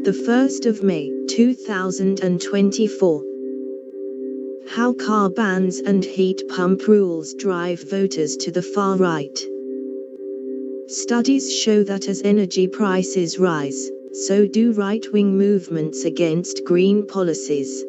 The 1st of May, 2024. How car bans and heat pump rules drive voters to the far right. Studies show that as energy prices rise, so do right-wing movements against green policies.